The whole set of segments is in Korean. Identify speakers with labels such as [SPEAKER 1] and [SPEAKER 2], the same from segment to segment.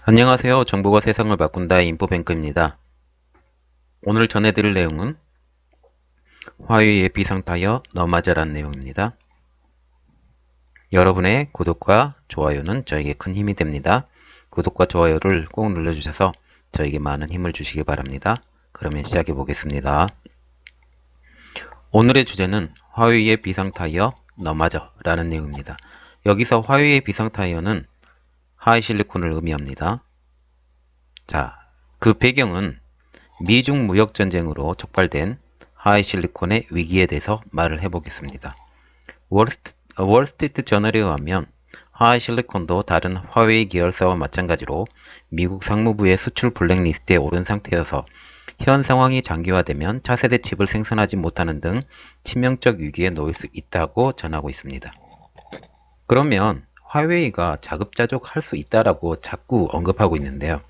[SPEAKER 1] 안녕하세요. 정보가 세상을 바꾼다 인포뱅크입니다. 오늘 전해드릴 내용은 화웨이의 비상타이어 너마저란 내용입니다. 여러분의 구독과 좋아요는 저에게 큰 힘이 됩니다. 구독과 좋아요를 꼭 눌러주셔서 저에게 많은 힘을 주시기 바랍니다. 그러면 시작해 보겠습니다. 오늘의 주제는 화웨이의 비상타이어 너마저라는 내용입니다. 여기서 화웨이의 비상타이어는 하이실리콘을 의미합니다. 자, 그 배경은 미중 무역전쟁으로 촉발된 하이실리콘의 위기에 대해서 말을 해보겠습니다. 월스트리트 저널에 의하면 하이실리콘도 다른 화웨이 계열사와 마찬가지로 미국 상무부의 수출 블랙리스트에 오른 상태여서 현 상황이 장기화되면 차세대 칩을 생산하지 못하는 등 치명적 위기에 놓일 수 있다고 전하고 있습니다. 그러면 화웨이가 자급자족할 수 있다라고 자꾸 언급하고 있는데요.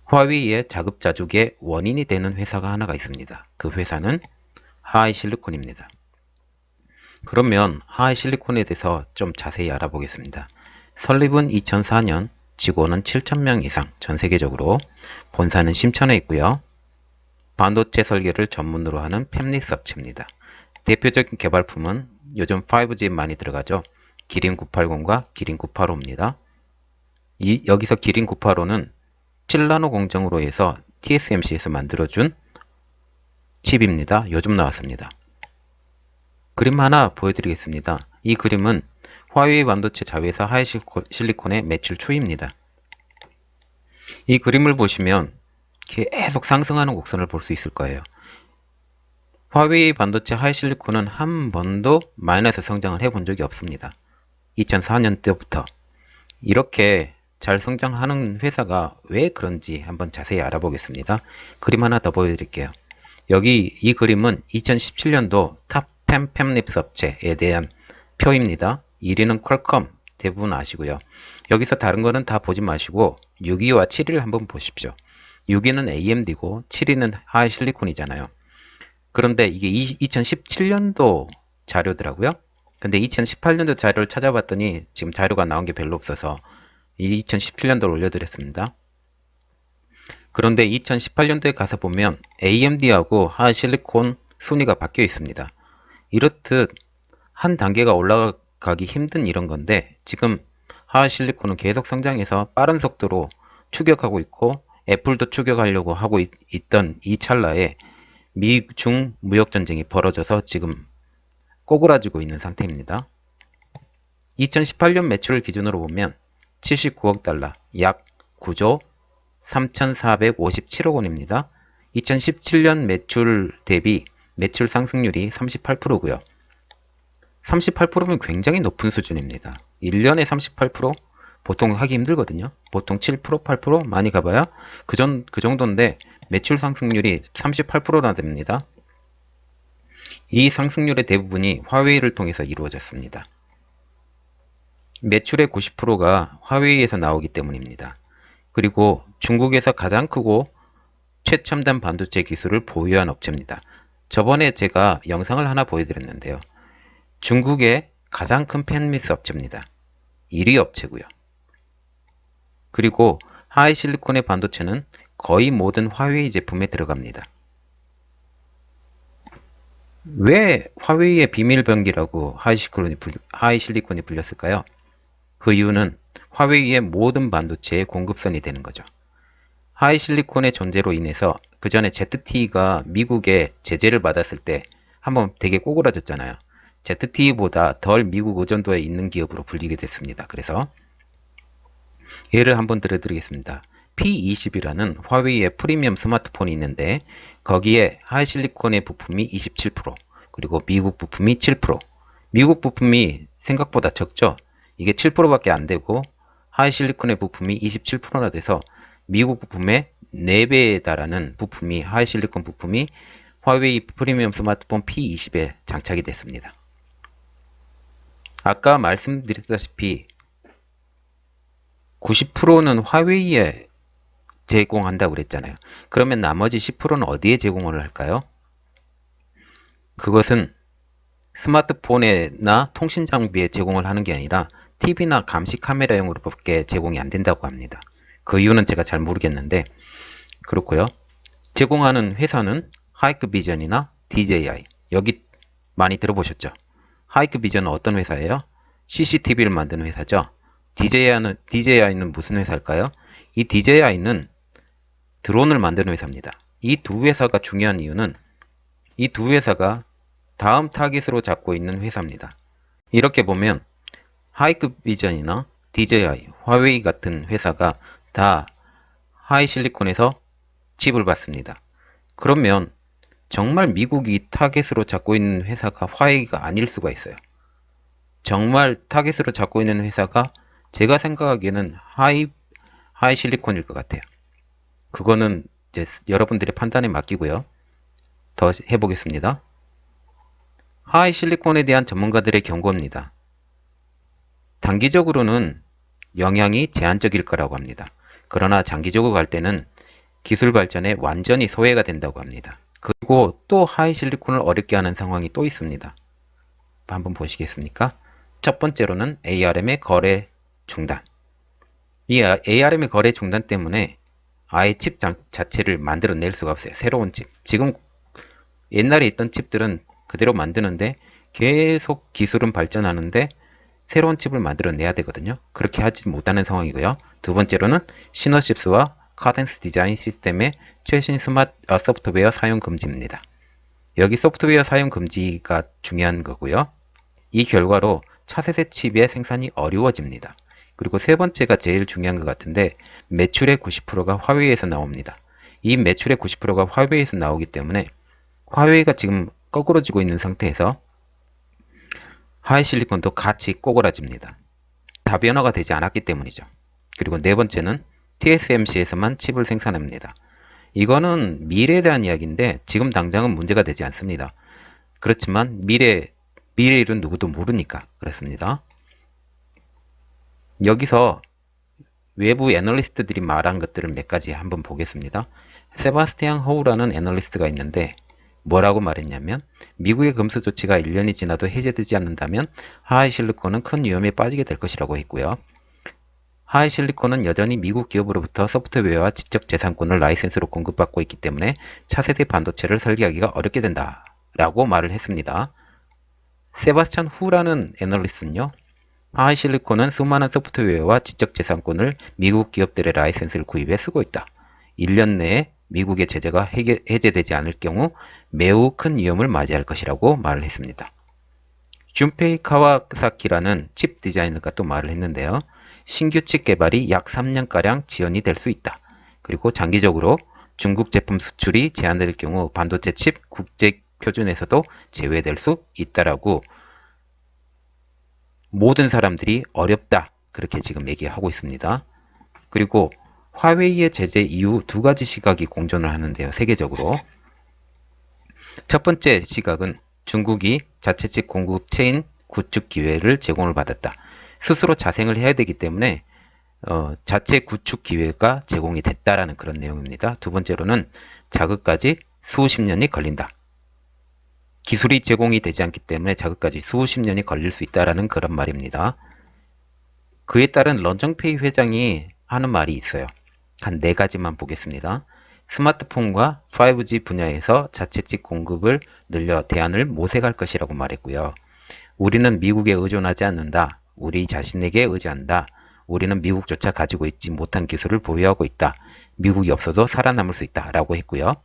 [SPEAKER 1] 화웨이의 자급자족의 원인이 되는 회사가 하나가 있습니다. 그 회사는 하이실리콘입니다. 그러면 하이실리콘에 대해서 좀 자세히 알아보겠습니다. 설립은 2004년, 직원은 7,000명 이상, 전 세계적으로 본사는 심천에 있고요. 반도체 설계를 전문으로 하는 팹리스 업체입니다. 대표적인 개발품은 요즘 5G에 많이 들어가죠. 기린 980과 기린 985입니다. 여기서 기린 985는 7나노 공정으로 해서 TSMC에서 만들어준 칩입니다. 요즘 나왔습니다. 그림 하나 보여드리겠습니다. 이 그림은 화웨이 반도체 자회사 하이실리콘의 매출 추이입니다. 이 그림을 보시면 계속 상승하는 곡선을 볼 수 있을 거예요. 화웨이 반도체 하이실리콘은 한 번도 마이너스 성장을 해본 적이 없습니다. 2004년 때부터 이렇게 잘 성장하는 회사가 왜 그런지 한번 자세히 알아보겠습니다. 그림 하나 더 보여드릴게요. 여기 이 그림은 2017년도 탑 10 팹립스 업체에 대한 표입니다. 1위는 퀄컴, 대부분 아시고요. 여기서 다른 거는 다 보지 마시고 6위와 7위를 한번 보십시오. 6위는 AMD고 7위는 하이실리콘이잖아요. 그런데 이게 2017년도 자료더라고요. 근데 2018년도 자료를 찾아봤더니 지금 자료가 나온 게 별로 없어서 2017년도를 올려드렸습니다. 그런데 2018년도에 가서 보면 AMD하고 하이실리콘 순위가 바뀌어 있습니다. 이렇듯 한 단계가 올라가기 힘든 이런 건데 지금 하이실리콘은 계속 성장해서 빠른 속도로 추격하고 있고 애플도 추격하려고 하고 있던 이 찰나에 미중 무역전쟁이 벌어져서 지금 꼬그라지고 있는 상태입니다. 2018년 매출을 기준으로 보면 79억 달러, 약 9조 3,457억 원입니다. 2017년 매출 대비 매출 상승률이 38%고요. 38%면 굉장히 높은 수준입니다. 1년에 38%? 보통 하기 힘들거든요. 보통 7%, 8% 많이 가봐야 그 정도인데 매출 상승률이 38%나 됩니다. 이 상승률의 대부분이 화웨이를 통해서 이루어졌습니다. 매출의 90%가 화웨이에서 나오기 때문입니다. 그리고 중국에서 가장 크고 최첨단 반도체 기술을 보유한 업체입니다. 저번에 제가 영상을 하나 보여드렸는데요. 중국의 가장 큰 팹리스 업체입니다. 1위 업체고요. 그리고 하이실리콘의 반도체는 거의 모든 화웨이 제품에 들어갑니다. 왜 화웨이의 비밀병기라고 하이실리콘이 불렸을까요? 그 이유는 화웨이의 모든 반도체의 공급선이 되는 거죠. 하이실리콘의 존재로 인해서 그 전에 ZTE가 미국에 제재를 받았을 때 한번 되게 꼬그라졌잖아요. ZTE보다 덜 미국 의존도에 있는 기업으로 불리게 됐습니다. 그래서 예를 한번 들어드리겠습니다. P20이라는 화웨이의 프리미엄 스마트폰이 있는데 거기에 하이실리콘의 부품이 27%, 그리고 미국 부품이 7%. 미국 부품이 생각보다 적죠. 이게 7%밖에 안 되고 하이실리콘의 부품이 27%나 돼서 미국 부품의 4배에 달하는 부품이 하이실리콘 부품이 화웨이 프리미엄 스마트폰 P20에 장착이 됐습니다. 아까 말씀드렸다시피 90%는 화웨이에 제공한다고 그랬잖아요. 그러면 나머지 10%는 어디에 제공을 할까요? 그것은 스마트폰이나 통신 장비에 제공을 하는 게 아니라 TV나 감시 카메라용으로밖에 제공이 안 된다고 합니다. 그 이유는 제가 잘 모르겠는데 그렇고요. 제공하는 회사는 하이크비전이나 DJI. 여기 많이 들어보셨죠? 하이크비전은 어떤 회사예요? CCTV를 만드는 회사죠. DJI는 무슨 회사일까요? 이 DJI는 드론을 만드는 회사입니다. 이 두 회사가 중요한 이유는 이 두 회사가 다음 타깃으로 잡고 있는 회사입니다. 이렇게 보면 하이크비전이나 DJI, 화웨이 같은 회사가 다 하이실리콘에서 칩을 받습니다. 그러면 정말 미국이 타겟으로 잡고 있는 회사가 화웨이가 아닐 수가 있어요. 정말 타겟으로 잡고 있는 회사가 제가 생각하기에는 하이실리콘일 것 같아요. 그거는 이제 여러분들의 판단에 맡기고요. 더 해보겠습니다. 하이실리콘에 대한 전문가들의 경고입니다. 단기적으로는 영향이 제한적일 거라고 합니다. 그러나 장기적으로 갈 때는 기술 발전에 완전히 소외가 된다고 합니다. 그리고 또 하이실리콘을 어렵게 하는 상황이 또 있습니다. 한번 보시겠습니까? 첫 번째로는 ARM의 거래 중단. 이 ARM의 거래 중단 때문에 아예 칩 자체를 만들어낼 수가 없어요. 새로운 칩. 지금 옛날에 있던 칩들은 그대로 만드는데 계속 기술은 발전하는데 새로운 칩을 만들어내야 되거든요. 그렇게 하지 못하는 상황이고요. 두 번째로는 시너십스와 카덴스 디자인 시스템의 최신 소프트웨어 사용 금지입니다. 여기 소프트웨어 사용 금지가 중요한 거고요. 이 결과로 차세대 칩의 생산이 어려워집니다. 그리고 세 번째가 제일 중요한 것 같은데 매출의 90%가 화웨이에서 나옵니다. 이 매출의 90%가 화웨이에서 나오기 때문에 화웨이가 지금 거꾸로지고 있는 상태에서 하이실리콘도 같이 꼬그라집니다. 다변화가 되지 않았기 때문이죠. 그리고 네 번째는 TSMC에서만 칩을 생산합니다. 이거는 미래에 대한 이야기인데 지금 당장은 문제가 되지 않습니다. 그렇지만 미래 일은 누구도 모르니까 그렇습니다. 여기서 외부 애널리스트들이 말한 것들을 몇 가지 한번 보겠습니다. 세바스티안 호우라는 애널리스트가 있는데 뭐라고 말했냐면 미국의 금수 조치가 1년이 지나도 해제되지 않는다면 하이실리콘은 큰 위험에 빠지게 될 것이라고 했고요. 하이실리콘은 여전히 미국 기업으로부터 소프트웨어와 지적재산권을 라이센스로 공급받고 있기 때문에 차세대 반도체를 설계하기가 어렵게 된다 라고 말을 했습니다. 세바스찬 후라는 애널리스트는요. 하이실리콘은 수많은 소프트웨어와 지적재산권을 미국 기업들의 라이센스를 구입해 쓰고 있다. 1년 내에 미국의 제재가 해제되지 않을 경우 매우 큰 위험을 맞이할 것이라고 말을 했습니다. 슌페이 카와사키라는 칩 디자이너가 또 말을 했는데요. 신규 칩 개발이 약 3년가량 지연이 될 수 있다. 그리고 장기적으로 중국 제품 수출이 제한될 경우 반도체 칩 국제 표준에서도 제외될 수 있다라고 모든 사람들이 어렵다. 그렇게 지금 얘기하고 있습니다. 그리고 화웨이의 제재 이후 두 가지 시각이 공존을 하는데요. 세계적으로. 첫 번째 시각은 중국이 자체칩 공급 체인 구축 기회를 제공을 받았다. 스스로 자생을 해야 되기 때문에 자체 구축 기회가 제공이 됐다라는 그런 내용입니다. 두 번째로는 자극까지 수십 년이 걸린다. 기술이 제공이 되지 않기 때문에 자극까지 수십 년이 걸릴 수 있다라는 그런 말입니다. 그에 따른 런정페이 회장이 하는 말이 있어요. 한 네 가지만 보겠습니다. 스마트폰과 5G 분야에서 자체칩 공급을 늘려 대안을 모색할 것이라고 말했고요. 우리는 미국에 의존하지 않는다. 우리 자신에게 의지한다. 우리는 미국조차 가지고 있지 못한 기술을 보유하고 있다. 미국이 없어도 살아남을 수 있다. 라고 했고요.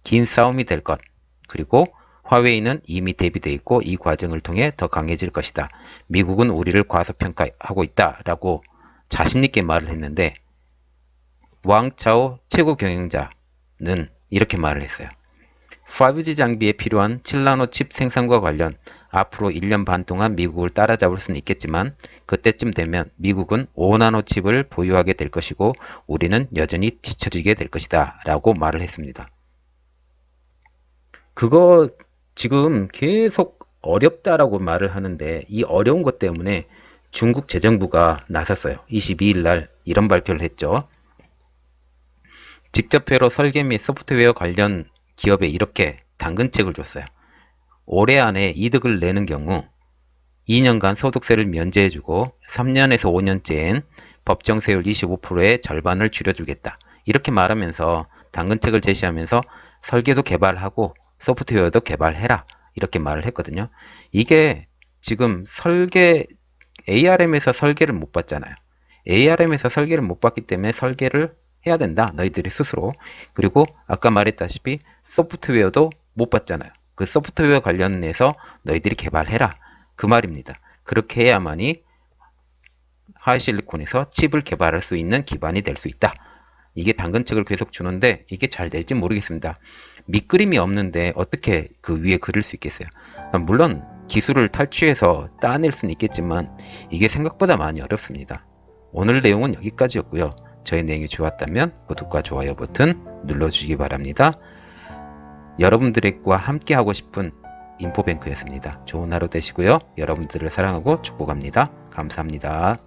[SPEAKER 1] 긴 싸움이 될 것. 그리고 화웨이는 이미 대비되어 있고 이 과정을 통해 더 강해질 것이다. 미국은 우리를 과소평가하고 있다. 라고 자신있게 말을 했는데 왕차오 최고 경영자는 이렇게 말을 했어요. 5G 장비에 필요한 7나노 칩 생산과 관련 앞으로 1년 반 동안 미국을 따라잡을 수는 있겠지만 그때쯤 되면 미국은 5나노 칩을 보유하게 될 것이고 우리는 여전히 뒤처지게 될 것이다 라고 말을 했습니다. 그거 지금 계속 어렵다라고 말을 하는데 이 어려운 것 때문에 중국 재정부가 나섰어요. 22일 날 이런 발표를 했죠. 직접 회로 설계 및 소프트웨어 관련 기업에 이렇게 당근책을 줬어요. 올해 안에 이득을 내는 경우 2년간 소득세를 면제해주고 3년에서 5년째엔 법정세율 25%의 절반을 줄여주겠다. 이렇게 말하면서 당근책을 제시하면서 설계도 개발하고 소프트웨어도 개발해라. 이렇게 말을 했거든요. 이게 지금 ARM에서 설계를 못 봤잖아요. ARM에서 설계를 못 봤기 때문에 설계를 해야 된다. 너희들이 스스로. 그리고 아까 말했다시피 소프트웨어도 못 봤잖아요. 그 소프트웨어 관련해서 너희들이 개발해라. 그 말입니다. 그렇게 해야만이 하이실리콘에서 칩을 개발할 수 있는 기반이 될 수 있다. 이게 당근책을 계속 주는데 이게 잘 될지 모르겠습니다. 밑그림이 없는데 어떻게 그 위에 그릴 수 있겠어요? 물론 기술을 탈취해서 따낼 수는 있겠지만 이게 생각보다 많이 어렵습니다. 오늘 내용은 여기까지였고요. 저희 내용이 좋았다면 구독과 좋아요 버튼 눌러주시기 바랍니다. 여러분들과 함께 하고 싶은 인포뱅크였습니다. 좋은 하루 되시고요. 여러분들을 사랑하고 축복합니다. 감사합니다.